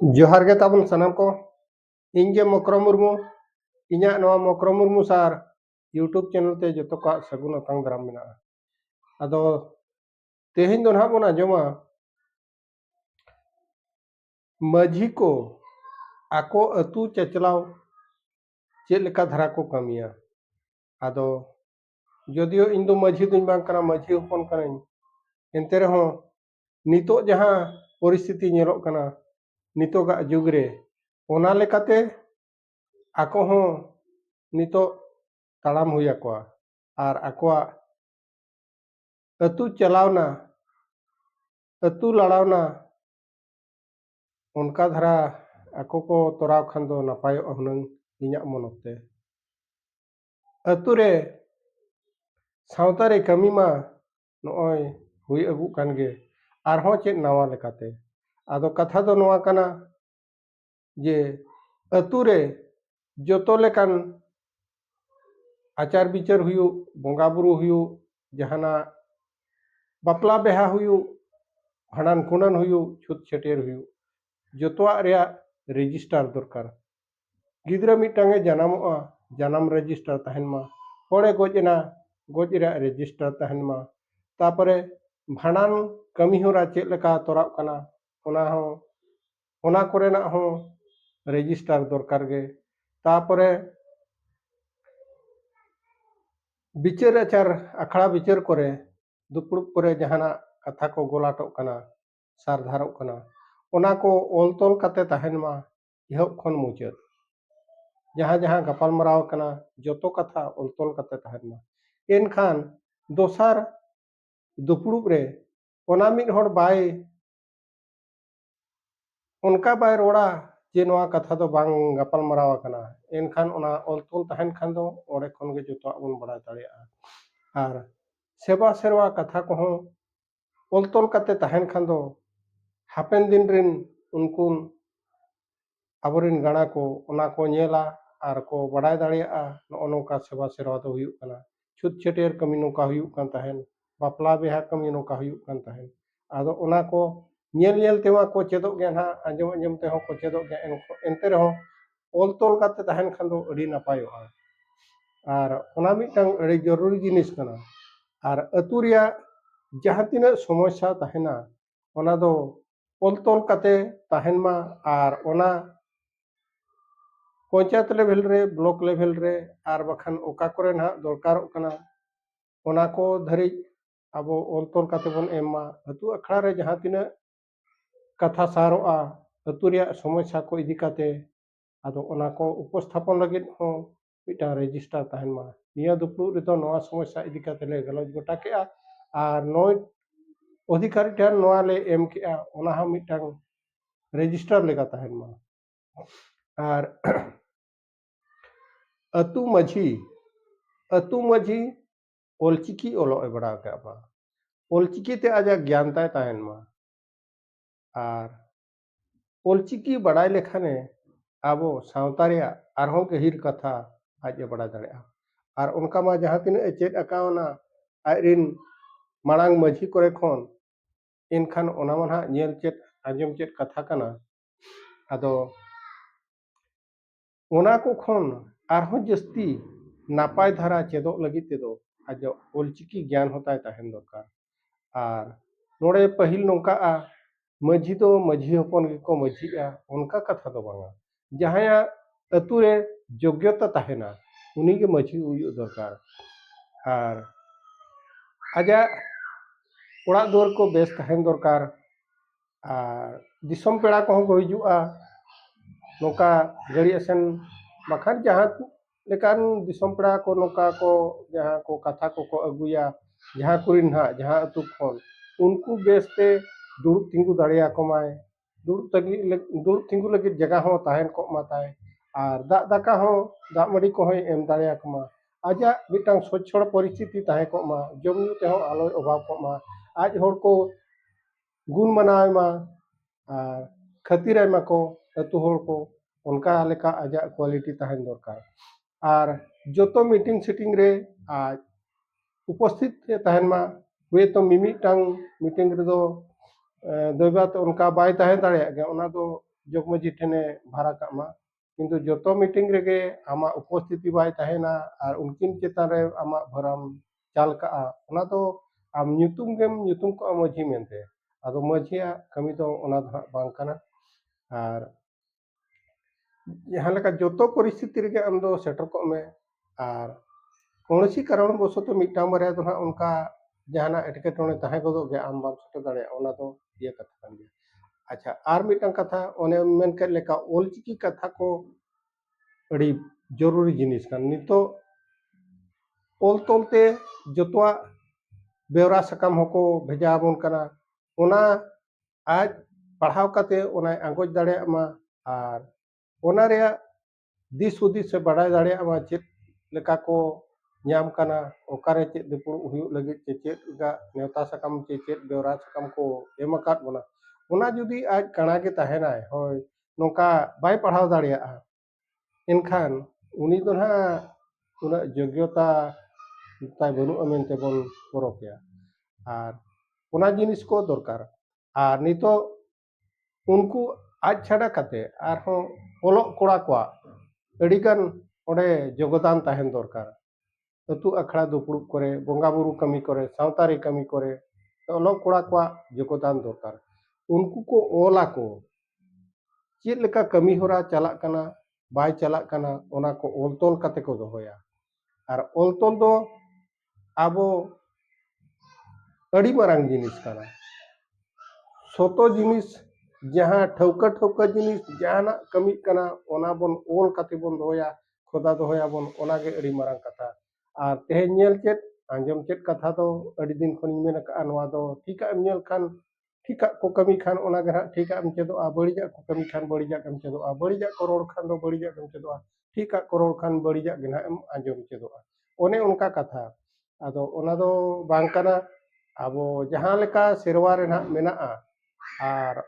जोहार गे ताबन सनाम को इंगे मकरो मुर्मू इᱧᱟᱜ ᱱᱚᱣᱟ ᱢᱚᱠᱨᱚ ᱢᱩᱨᱢᱩ ᱥᱟᱨ यूट्यूब चैनल ते जतो का सगुन अतांग दाराम मेना आदो तेहेñ दो नाग बन आंजमा माझी को आको अतु चचलाव चेद लेका धारा को कमिया आदो जदियो इन दो माझी दुñ बांग कना माझी हपन कनाñ एनते रहो नितो जहां परिस्थिति नेलोग कना नितोगा जुग रे ओना लेकाते आको हो नितो ताड़ाम हुई आकोआ और आकोआ अतु चलावना अतु लड़ावना उनका धारा आको को तोराव खान दो नपायो हुनंग इᱧᱟᱜ मनते अतु रे सावता रे कमी मा नोय हुई अगु कान गे आरहों चेद नावा लेकाते आदो कथा दो नोआ कना जे अतु रे जोतो लेकान आचार विचार हुयु बोंगा बुरु हुयु जहाना बापला बेहा हुयु भांडन कुंडन हुयु छुत छटेर हुयु जोतोआ रेया रेजिस्टार दरकार गिद्रा मिटांगे जनामोआ जनाम रेजिस्टार तहन मा होड़े गोजना गोज रेया रेजिस्टार तहन मा तापरे भांडन कमी होरा चेद लेका तोराव कना ओना कोरेना हो रेजिस्टार दरकार गे तापरे विचार आचार अखड़ा विचार करे दुपुड़ करे जहाना कथा को गोलाटो कना सार धारो कना ओना को ओल तोल काते तहन मा इहब खन मुचाद जहां जहां गपाल मराव कना जोतो कथा ओल तोल काते तहन मा एनखान दोसार दुपुड़ रे ओना मिद होड़ बाय उनका बाय रोड़ा जे नोआ कथा दो बांग गपाल मराव कना एनखान ओना ओल तोल तहन खान दो ओड़े खन गे जोतो बन बड़ा दाड़ेया और सेवा सेवा कथा को हो ओल तोल काते तहन खान दो हापेन दिन रिन उनकुन आबोरिन गाणा को ओना को नेला आर को बड़ा दाड़ेया नो नोका सेवा सेवा दो हुयु कना छुत छटेर कमी नोका हुयु कान तहन बापला बेहा कमी नोका हुयु कान तहन आदो ओना को नेल नेल तेवा को चेदो गे ना आंजम आंजम ते हो को चेदो गे एनते रहो ओल तोल काते तहन खान दो अड़ी नापायोआ और ओना मिटांग अड़ी जरूरी जिनिस कना और अतु रिया जहां तिना समस्या तहना ओना दो ओल तोल काते तहन मा और ओना पंचायत लेवल रे ब्लॉक लेवल रे और बखान ओका करे ना दरकारों कना ओना को धरी अब ओल तोल काते बन एमा अतु अखड़ा रे जहां तिना कथा सारोआ अतु रिया समस्या को इदी काते आदो ओना को उपस्थापन लगित हो मिटा रेजिस्टार तहन मा निया दुपुड़ रे तो नवा समस्या इदी काते ले गलज गोटा केआ और नोय अधिकारी ठन नवा ले एम केआ ओना हा मिटांग रेजिस्टार लेगा तहन मा और अतु माझी ओलचिकी ओलो बड़ा के बा ओलचिकी ते आजा ज्ञान ताय तहन मा और ओलचिकी बड़ा लेखाने आबो सावता रे आरहों गहिर कथा आज बड़ा दाड़ेया और उनका मा जहां तीन चेद अकावना आइरिन मांग माझी करे खन एनखान ओना मा ना नेल चेद आंजम चेद कथा कना आदो ओना को खन आरहों जस्ती नापाय धारा चेदो लगी तेदो आज ओलचिकी ज्ञान होता है तहन दरकार और नोड़े पहिल नोका माझी दो माझी हपन को माझीआ उनका कथा दो बांगा जहां अतु रे योग्यता तहना उनी के माझी हुयु दरकार और आजा ओड़ा दुआर को बेस तहन दरकार और दिसम पेड़ा को हो हिजुआ नोका गड़ी असन बखान जहां लेकान दिसम पेड़ा को नोका को जहां को कथा को अगुया जहां कुरिन हा जहां अतु खन उनको बेसते दुड़ तिंगु दाड़िया को माय दुड़ तिंगु लगी जगह हो तहन को माताय और दाका हो दा मड़ी को एम दाड़िया को मा आजा मिटांग स्वच्छड़ परिस्थिति तहे को मा जमयु ते हो आलो अभाव को मा आज होड़ को गुण मनावे मा और खतीर मा को अतु होड़ को उनका लेका आजा क्वालिटी तहन दरकार और जोतो मीटिंग सीटिंग रे आज उपस्थित तहन मा वे तो मिमिटांग मीटिंग रे दो दैबात उनका बाय तहन दाड़िया गे ओना दो ᱡᱚᱜᱽ ᱢᱟᱺᱡᱷᱤ ᱴᱷᱮᱱᱮ ᱵᱷᱟᱨᱟ ᱠᱟᱜ ᱢᱟ ᱠᱤᱱᱛᱩ ᱡᱚᱛᱚ ᱢᱤᱴᱤᱝ ᱨᱮᱜᱮ ᱟᱢᱟᱜ ᱩᱯᱚᱥᱛᱷᱤᱛᱤ ᱵᱟᱭ ᱛᱟᱦᱮᱱᱟ ᱟᱨ ᱩᱱᱠᱤᱱ ᱪᱮᱛᱟᱱ ᱨᱮ ᱟᱢᱟᱜ ᱵᱷᱟᱨᱟᱢ ᱪᱟᱞ ᱠᱟᱜᱼᱟ ᱚᱱᱟ ᱫᱚ ᱟᱢ ᱧᱩᱛᱩᱢ ᱜᱮᱢ ᱧᱩᱛᱩᱢ ᱠᱚᱜᱼᱟ ᱢᱟᱺᱡᱷᱤ ᱢᱮᱱᱛᱮ ᱟᱫᱚ ᱢᱟᱺᱡᱷᱤᱭᱟᱜ ᱠᱟᱹᱢᱤ ᱫᱚ ᱚᱱᱟ ᱫᱚ ᱦᱟᱸᱜ ᱵᱟᱝ ᱠᱟᱱᱟ ᱟᱨ ᱡᱟᱦᱟᱸ ᱞᱮᱠᱟ ᱡᱚᱛᱚ ᱯᱚᱨᱤᱥᱛᱷᱤᱛᱤ ᱨᱮᱜᱮ ᱟᱢ ᱫᱚ ᱥᱮᱴᱮᱨ ᱠᱚᱜ ᱢᱮ ᱟᱨ कौनसी कारण बसत मिट्टां बारे तो हाँ उनका जहां एटकेटोणे तहे गदो गया आम बाम सेटर दाड़े ओना तो ये कथा कान गया अच्छा आर मिट्टां कथा ओने मेन के लेका ओलचिकी कथा को अड़ी जरूरी जिनिस कान नितो ओल तोलते जतवा बेवरा सकाम होको भेजा आबोन कना ओना आज पढ़ाव काते ओना आंगोज दाड़े मा आर ओना रेया दिस हुदिस से बड़ाय दाड़े मा चेत लेका को ᱧᱟᱢ ᱠᱟᱱᱟ ᱚᱠᱟᱨᱮ ᱪᱮᱫ ᱫᱩᱯᱲᱩᱵ ᱦᱩᱭᱩᱜ ᱞᱟᱹᱜᱤᱫ ᱪᱮ ᱪᱮᱫ ᱞᱮᱠᱟ ᱱᱮᱣᱛᱟ ᱥᱟᱠᱟᱢ ᱪᱮ ᱪᱮᱫ ᱵᱮᱣᱨᱟ ᱥᱟᱠᱟᱢ ᱠᱚ ᱮᱢ ᱟᱠᱟᱫ ᱵᱚᱱᱟ ᱚᱱᱟ ᱡᱩᱫᱤ ᱟᱡ ᱠᱟᱬᱟ ᱜᱮ ᱛᱟᱦᱮᱱᱟᱭ ᱦᱳᱭ ᱱᱚᱝᱠᱟ ᱵᱟᱭ ᱯᱟᱲᱦᱟᱣ ᱫᱟᱲᱮᱭᱟᱜᱼᱟ ᱮᱱᱠᱷᱟᱱ ᱩᱱᱤ ᱫᱚ ᱱᱟᱦᱟᱜ ᱩᱱᱟᱹᱜ ᱡᱳᱜᱽᱜᱚᱛᱟ ᱛᱟᱭ ᱵᱟᱹᱱᱩᱜᱼᱟ ᱢᱮᱱᱛᱮ ᱵᱚᱱ ᱯᱚᱨᱚᱠᱮᱭᱟ ᱟᱨ ᱚᱱᱟ ᱡᱤᱱᱤᱥ ᱠᱚ ᱫᱚᱨᱠᱟर ᱟᱨ ᱱᱤᱛᱚᱜ उनको आज छाड़ा काते आरहों ओलोग कोड़ा कोआ अड़ीगान ओडे योगदान तहन दरकार अतु अखड़ा दुपुड़ुब करे बोंगा बुरु कमी करे सावतारी कमी करे ओलोग कोड़ा कोआ योगदान दरकार उनको को ओला को चेद लेका कमी होरा चला कना बाय चला कना ओना को ओल तोल काते को दोहोया आर ओल तोल दो आबो अड़ी मारांग जिनिस कना सोतो जिनिस जहाँ ठौका ठौका जिनिस जहाना कमी कना ओना बोन ओल काते बोन दोया खोदा दोया बोन ओना गे अड़ी मारांग कथा आर तेहें नेल चेत आंजम चेत कथा दो अड़ी दिन खन मेन का नवा दो ठीक आ नेल खान ठीक को कमी खान ओना गे ठीक आ चेदो आ बड़ीजा को कमी खान बड़ीजा कम चेदो आ बड़ीजा करोड़ खान दो बड़ीजा कम चेदो ठीक आ करोड़ खान बड़ीजा गे ना आंजम चेदो ओने उनका कथा आदो ओना दो बांग कना आबो जहां लेका सेरवा रे ना मेना आर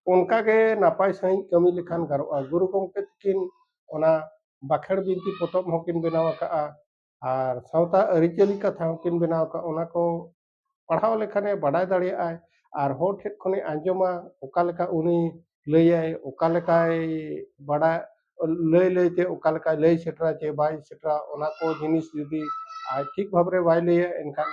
उनका के नापाय सही कमी लेखान गारोआ गुरु गंके तकिन ओना बाखेड़ बिनती पोतब होकिन बनाव का आर सावता अरिचली कथा होकिन बनाव का ओना को पढ़ाव लेखाने बड़ाय दाड़ेआय आर होर ठेठ खने आंजमा ओका लेका उनी लैयाय ओका लेकाय बड़ा लय लयते ओका लेका लय सेटरा चे बाय सेटरा ओना को जिनिस जुदी आज ठीक भाबरे बाय लैया एनखान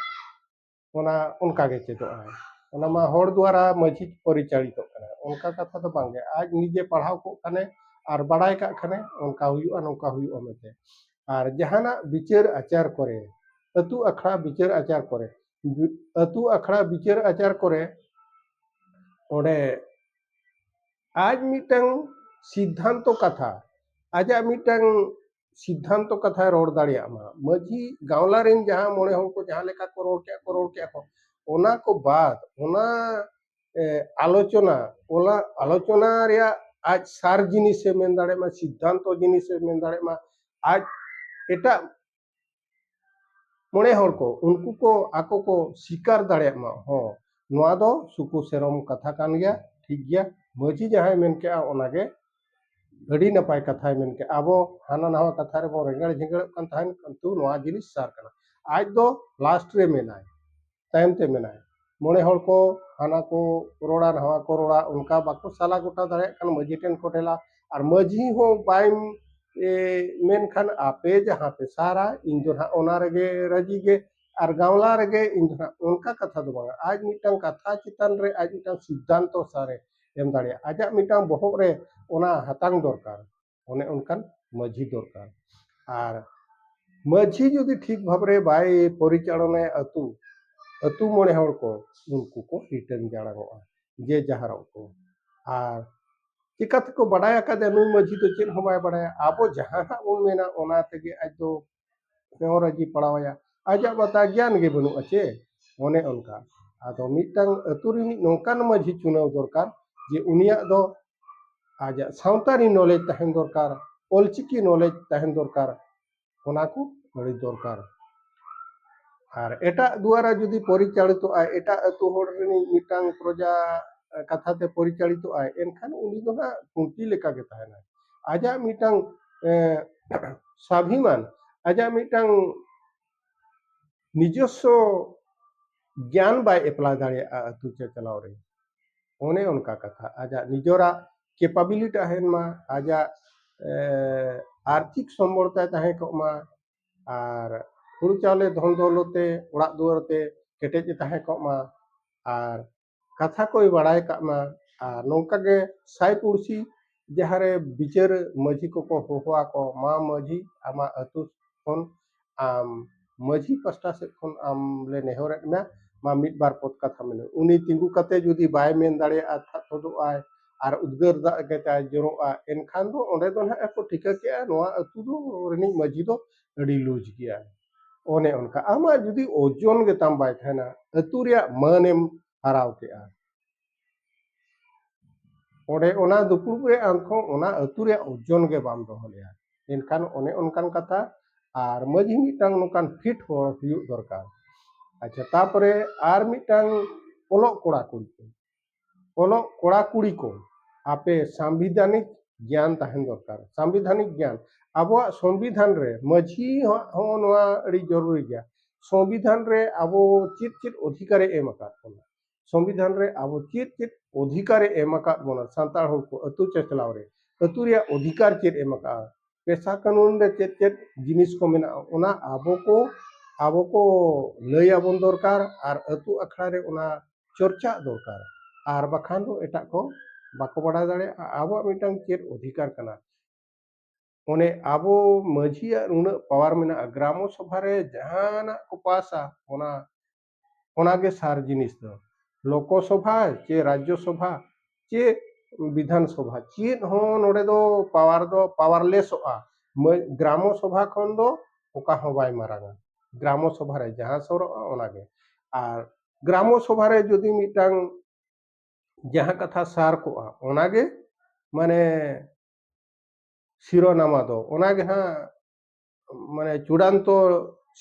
ओना उनका के चेदोआय ओना मा होर द्वारा मझी परिचालित कना उनका कथा तो बांगे आज निजे पढ़ाव को कने आर बड़ाय का खने उनका हुयुआ नौका हुयुआ मेते आर जहाना विचार आचार करे अतु अखड़ा विचार आचार करे अतु अखड़ा विचार आचार करे ओडे आज मिटंग सिद्धांत कथा आजा मिटंग सिद्धांत कथा रोड दाड़िया मा मझी गावला रेन जहां मोणे होड़ को जहां लेका को रोड क्या को ओना को बाद ओना आलोचना ओला आलोचना रेया आज सार जिनिस से मेन दाड़े मा सिद्धांत जिनिस से मेन दाड़े मा आज एटा मोणे होड़ को उनको को आको को स्वीकार दाड़े मा हो नोआ दो सुकु सेरम कथा कान गया ठीक गया मझी जहां मेन के ओनागे अड़ी नपाय कथा मेन के आबो हाना नवा कथा रे बो रेंगड़ झिंगड़ कान थान कंतु नोआ जिनिस सार कना आज दो लास्ट रे मेनाय टाइम ते मेनाय मोणे होड़ को हाना को रोड़ा नवा को रोड़ा उनका बाको साला गोटा दाड़े कान मझी टेन कोटेला और मझी हो बाय मेन खान आपे जहां पे सारा इन जो ना ओना रेगे रजी गे और गावला रेगे इन जो उनका कथा दो बांगा आज मिटंग कथा चितान रे आज मिटंग सिद्धांत सारे एम दाड़े आजा मिटंग बहक रे ओना हतांग दरकार ओने उनकान मझी दरकार और मझी जुदी ठीक भाबरे बाय परिचालना अतु अतु मोणे होड़ को उनको को रिटर्न जाड़ांगोआ जे जहारो को और चिकात को बड़ाया का नुई मझी तो चेद बाय बड़ाया आबो जहां उन मेना ओना तेगे आज दो नेवराजी पड़ावया आजा बता ज्ञान गे बनु अचे ओने उनका आदो मिटंग अतुरी नोकान मझी चुनाव दरकार जे उनिया दो आजा सावतारी नॉलेज तहन दरकार ओलचिकी नॉलेज तहन दरकार ओना को बड़ी दरकार और एटा द्वारा जुदी परिचालित एटा अतु होड़ रेनी मिटांग प्रजा कथाते परिचालित एनखान उनी दो ना कुंती लेका के तहना आजा मिटांग स्वाभिमान आजा मिटांग निजस्व ज्ञान बाय एप्लाई दाड़े अतु चे चलाव रे ओने उनका कथा आजा निजोरा कैपेबिलिटी तहन मा आजा आर्थिक सम्बरता तहे को मा और हुड़ू चावले धन दौलते ओड़ा दुआरते केटेज तहे को मा और कथा कोई बड़ाय का मा और नौका के साई पुड़सी जहारे बिचार माझी को होवा को मा माझी आमा अतु खन आम माझी पास्टा से खन आम ले नेहरे ना मा मिट बार पद कथा मेने उनी तिंगु कते जुदी बाय मेन दाड़े था थोदो आय और उद्गार दा के जरोआ एनखान दो ओंडे दो ना को ठिका के नोआ अतु दो रनी माझी दो अड़ी लूज गया ओने उनका आमा जुदी ओजन के ताम बाय थाना अतु रिया मानेम हराव के ओडे ओना दुपुर रे आंखो ओना अतु रे ओजन के बाम दो होलेया एनखान ओने उनकान कथा और माझी मिटांग नुकान फिट हो हुयु दरकार अच्छा तापरे आर मिटांग ओलो कोड़ा कुड़ी ओलो कोड़ा कुड़ी को आपे संविधानिक ज्ञान तहन दरकार संविधानिक ज्ञान अब संविधान रे माझी हो नोआ अड़ी जरूरी गया संविधान रे अब चित चित अधिकार एम अकाद संविधान रे अब चित चित अधिकार एम अकाद बोना सांतार हो को अतु चचलाव रे अतु रे अधिकार चित एम अकाद पेशा कानून रे चित चित जिनिस को मेना ओना अब को लय आबन दरकार और अतु अखड़ा रे ओना चर्चा दरकार और बखान दो एटा को बाको बड़ा दाड़े अब मिटांग चेत अधिकार कना ओने अब माझी उन पावर मेना ग्राम सभा रे जहाना को पासा ओना ओनागे सार जिनिस दो लोकसभा चे राज्य सभा चे विधान सभा चेत हो नोडे दो पावरलेस ग्राम सभा खन दो ओका हो बाय मारांगा ग्राम सभा रे जहां सरो ओनागे और ग्राम सभा रे जदि मिटांग जहां कथा सार को ओनागे माने शिरोनामा दो ओनागे हाँ माने चूड़ान्त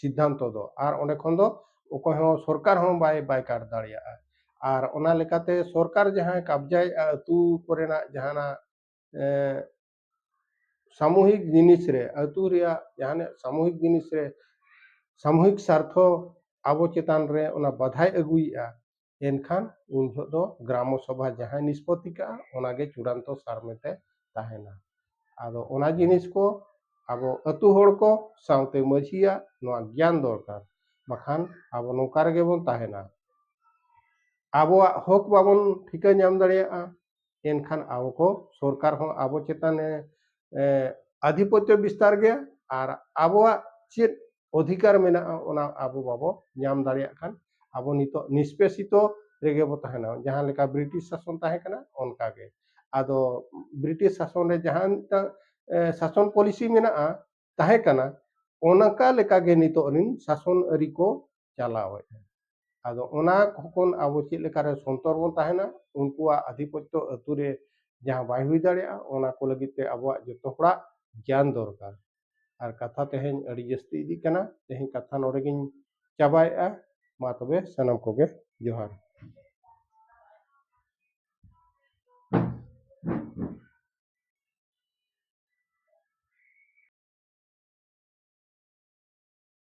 सिद्धांत दो और ओंडे खन दो ओको हो सरकार हो बाय बाय काट दाड़िया और ओना लेकाते सरकार जहां कब्जाय अतु कोरेना जहाना सामूहिक जिनिस रे अतु रिया जहाने सामूहिक जिनिस रे सामूहिक स्वार्थ आबो चेतान रे ओना बाधाय अगुइया एनखान उन दो ग्राम सभा जहां निष्पत्ति का ओनागे चूड़ान्त सार मेते ताहेना आदो ओना जिनिस को अब अतु होड़ को साउते माझिया नोआ ज्ञान दरकार बखान अब नौका रेगे बोन ताहेना आबोआ हक बाबन ठिका नाम दाड़ेया एनखान अब को सरकार हो अब चेताने आधिपत्य विस्तार गया और आबोआ चेत अधिकार मेना ओना अब बाबो नाम दाड़ेया खान अब नितो निष्पेषित रेगे बो ताहेना जहां लेका ब्रिटिश शासन ताहे कना ओनका गे आदो ब्रिटिश शासन रे जहां शासन पॉलिसी मेना ताहे कना ओनका लेका गे नितो रिन शासन अरी को चलावे आदो ओना खन अब चेत लेका रे संतर बोन ताहेना उनकुआ आधिपत्य अतु रे जहां बाय हुई दाड़ेया ओना को लगित ते अब जतो हड़ा ज्ञान दरकार और कथा तेहें अड़ी जस्ती इदी कना तेहें कथा नोडे गिन चाबाएआ मा तबे सनम कोगे जोहार।